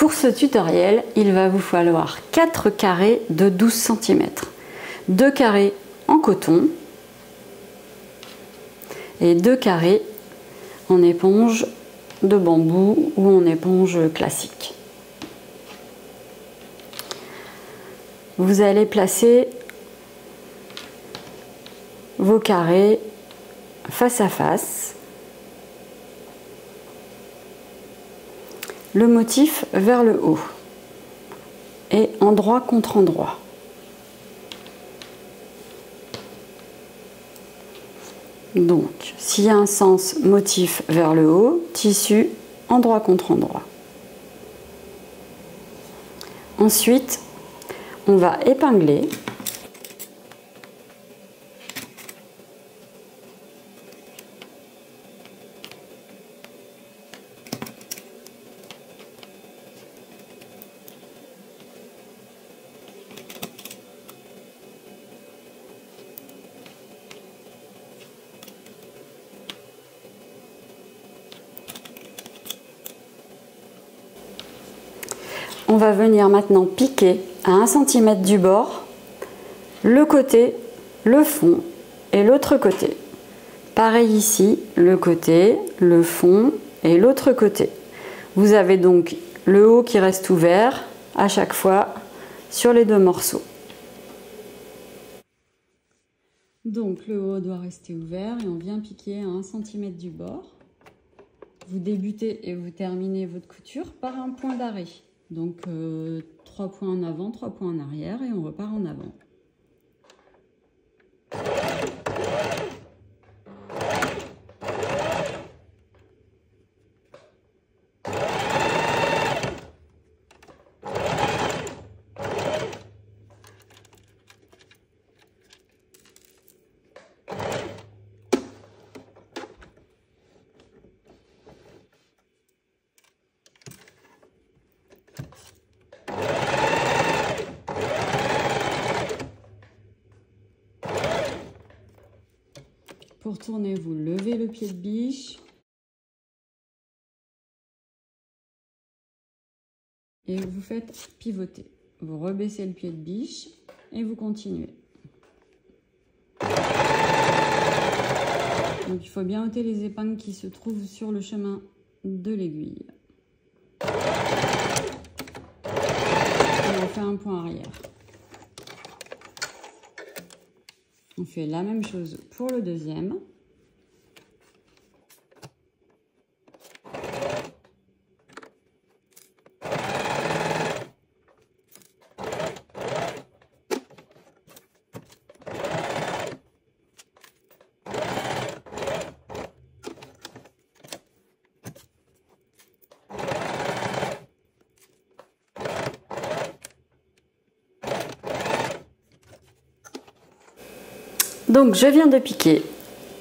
Pour ce tutoriel, il va vous falloir 4 carrés de 12 cm. 2 carrés en coton et 2 carrés en éponge de bambou ou en éponge classique. Vous allez placer vos carrés face à face, le motif vers le haut et endroit contre endroit. Donc, s'il y a un sens motif vers le haut, tissu endroit contre endroit. Ensuite, on va épingler. On va venir maintenant piquer à 1 cm du bord le côté, le fond et l'autre côté. Pareil ici, le côté, le fond et l'autre côté. Vous avez donc le haut qui reste ouvert à chaque fois sur les 2 morceaux. Donc le haut doit rester ouvert et on vient piquer à 1 cm du bord. Vous débutez et vous terminez votre couture par un point d'arrêt. Donc 3 points en avant, 3 points en arrière et on repart en avant. Pour tourner, vous levez le pied de biche et vous faites pivoter. Vous rebaissez le pied de biche et vous continuez. Donc il faut bien ôter les épingles qui se trouvent sur le chemin de l'aiguille. Et on fait un point arrière. On fait la même chose pour le deuxième. Donc je viens de piquer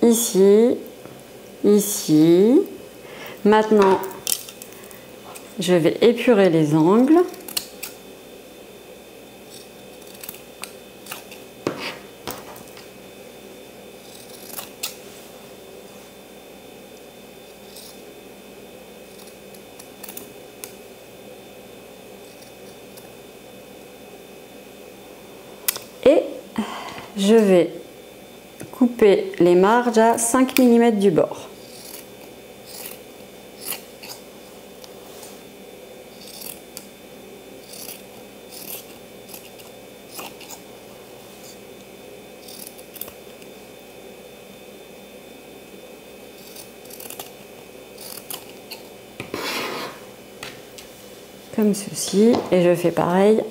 ici, ici. Maintenant, je vais épurer les angles. Et je vais couper les marges à 5 mm du bord. Comme ceci, et je fais pareil .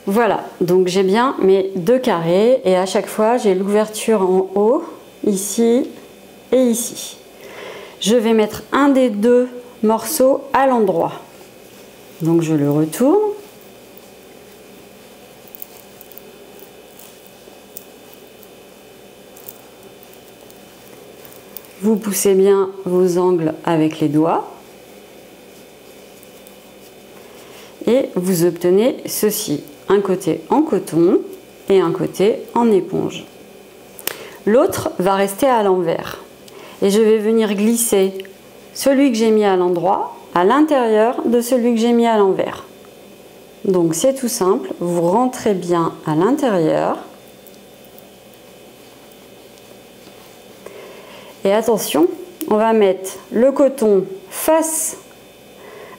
Voilà, donc j'ai bien mes 2 carrés et à chaque fois j'ai l'ouverture en haut, ici et ici. Je vais mettre un des 2 morceaux à l'endroit. Donc je le retourne Vous poussez bien vos angles avec les doigts. Et vous obtenez ceci, un côté en coton et un côté en éponge. L'autre va rester à l'envers. Et je vais venir glisser celui que j'ai mis à l'endroit à l'intérieur de celui que j'ai mis à l'envers. Donc c'est tout simple, vous rentrez bien à l'intérieur. Et attention, on va mettre le coton face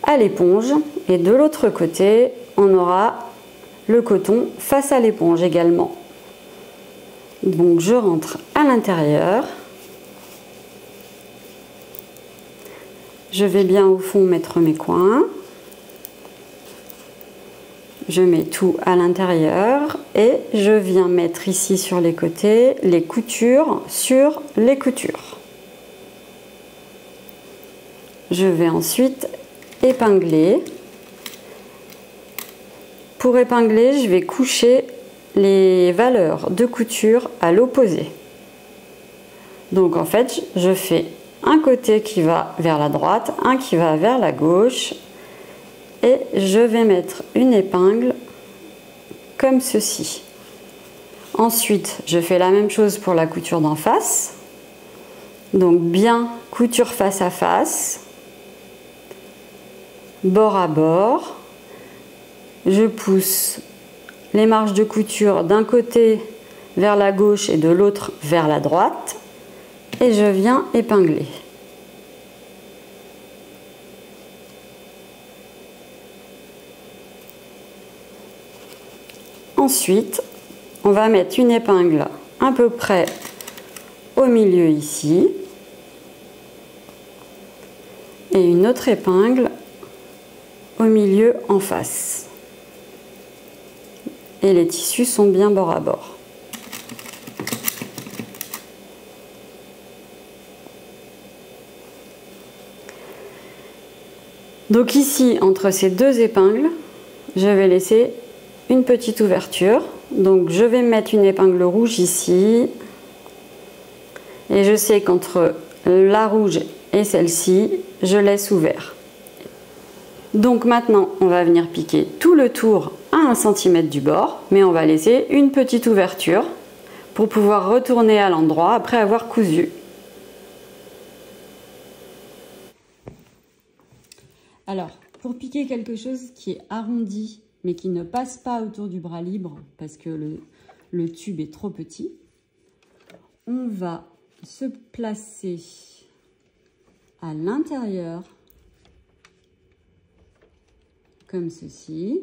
à l'éponge et de l'autre côté, on aura le coton face à l'éponge également. Donc je rentre à l'intérieur. Je vais bien au fond mettre mes coins. Je mets tout à l'intérieur et je viens mettre ici sur les côtés les coutures sur les coutures. Je vais ensuite épingler. Pour épingler, je vais coucher les valeurs de couture à l'opposé. Donc en fait, je fais un côté qui va vers la droite, un qui va vers la gauche et je vais mettre une épingle comme ceci. Ensuite, je fais la même chose pour la couture d'en face. Donc bien couture face à face, bord à bord. Je pousse les marges de couture d'un côté vers la gauche et de l'autre vers la droite et je viens épingler. Ensuite, on va mettre une épingle à peu près au milieu ici et une autre épingle au milieu en face. Et les tissus sont bien bord à bord. Donc ici, entre ces deux épingles, je vais laisser une petite ouverture. Donc je vais mettre une épingle rouge ici. Et je sais qu'entre la rouge et celle-ci, je laisse ouvert. Donc maintenant, on va venir piquer tout le tour à 1 cm du bord, mais on va laisser une petite ouverture pour pouvoir retourner à l'endroit après avoir cousu. Alors, pour piquer quelque chose qui est arrondi, mais qui ne passe pas autour du bras libre, parce que le tube est trop petit, on va se placer à l'intérieur, comme ceci.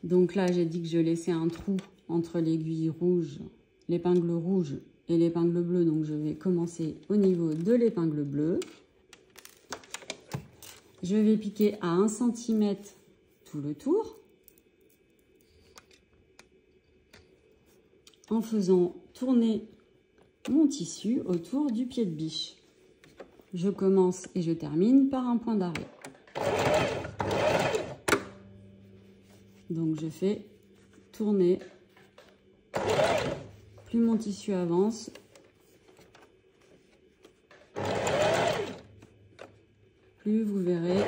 Donc là, j'ai dit que je laissais un trou entre l'aiguille rouge, l'épingle rouge et l'épingle bleue. Donc je vais commencer au niveau de l'épingle bleue. Je vais piquer à 1 cm tout le tour, en faisant tourner mon tissu autour du pied de biche. Je commence et je termine par un point d'arrêt. Donc je fais tourner, plus mon tissu avance, plus vous verrez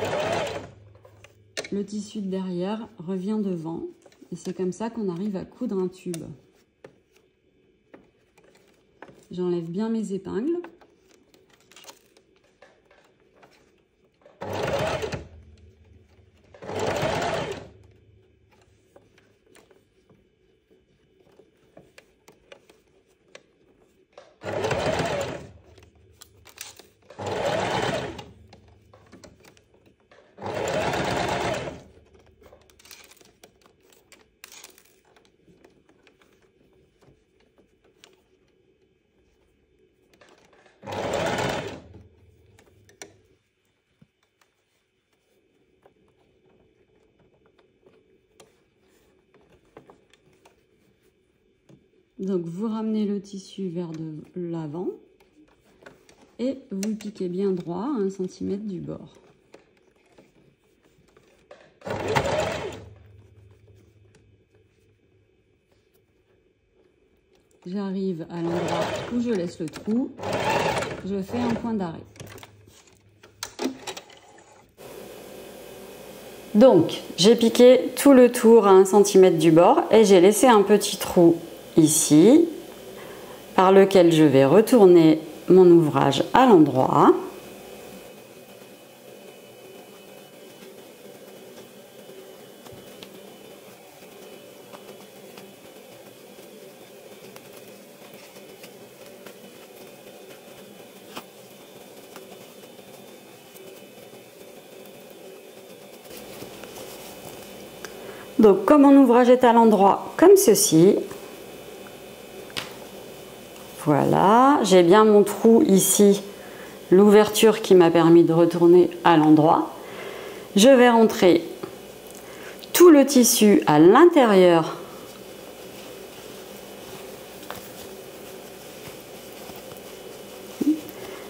le tissu de derrière revient devant et c'est comme ça qu'on arrive à coudre un tube. J'enlève bien mes épingles. Donc vous ramenez le tissu vers de l'avant et vous piquez bien droit à 1 cm du bord. j'arrive à l'endroit où je laisse le trou, je fais un point d'arrêt. Donc, j'ai piqué tout le tour à 1 cm du bord et j'ai laissé un petit trou ici par lequel je vais retourner mon ouvrage à l'endroit. Donc, comme mon ouvrage est à l'endroit, comme ceci, voilà, j'ai bien mon trou ici, l'ouverture qui m'a permis de retourner à l'endroit. Je vais rentrer tout le tissu à l'intérieur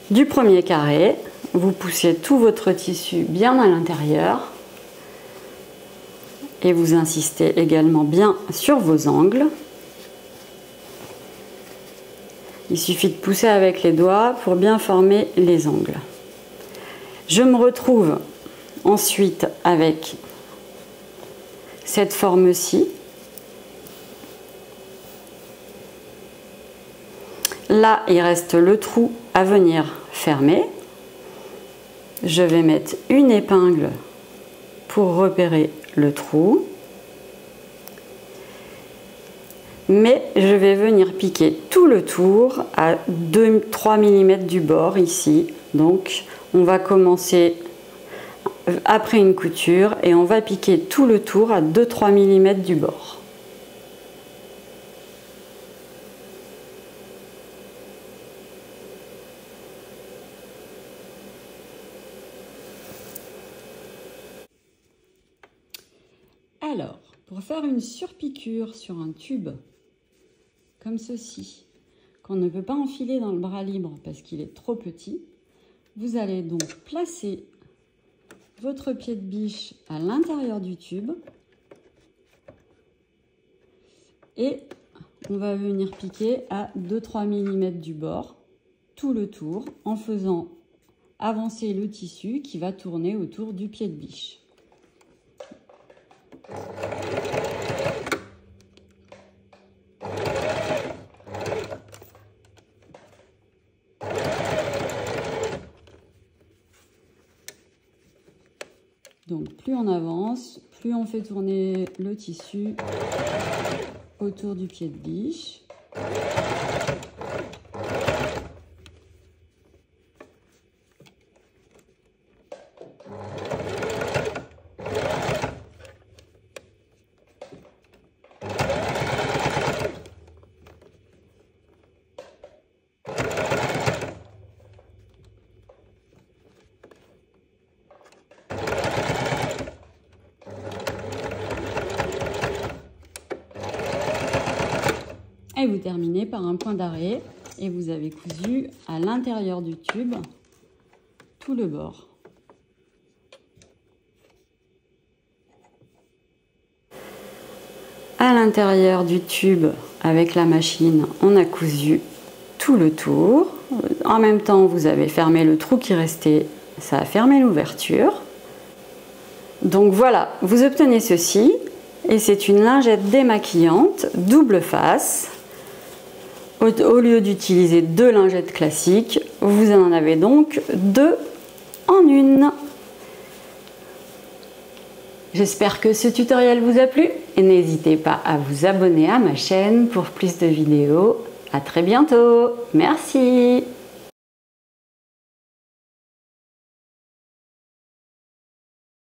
du premier carré. Vous poussez tout votre tissu bien à l'intérieur. Et vous insistez également bien sur vos angles. Il suffit de pousser avec les doigts pour bien former les angles. Je me retrouve ensuite avec cette forme-ci. Là, il reste le trou à venir fermer. Je vais mettre une épingle pour repérer le trou, mais je vais venir piquer tout le tour à 2-3 mm du bord ici. Donc on va commencer après une couture et on va piquer tout le tour à 2-3 mm du bord. Alors, pour faire une surpiqûre sur un tube, comme ceci, qu'on ne peut pas enfiler dans le bras libre parce qu'il est trop petit, vous allez donc placer votre pied de biche à l'intérieur du tube et on va venir piquer à 2-3 mm du bord, tout le tour, en faisant avancer le tissu qui va tourner autour du pied de biche. Donc plus on avance, plus on fait tourner le tissu autour du pied de biche. Et vous terminez par un point d'arrêt et vous avez cousu à l'intérieur du tube tout le bord. À l'intérieur du tube, avec la machine, on a cousu tout le tour. En même temps, vous avez fermé le trou qui restait, ça a fermé l'ouverture. Donc voilà, vous obtenez ceci et c'est une lingette démaquillante double face. Au lieu d'utiliser 2 lingettes classiques, vous en avez donc 2 en une. J'espère que ce tutoriel vous a plu et n'hésitez pas à vous abonner à ma chaîne pour plus de vidéos. À très bientôt. Merci.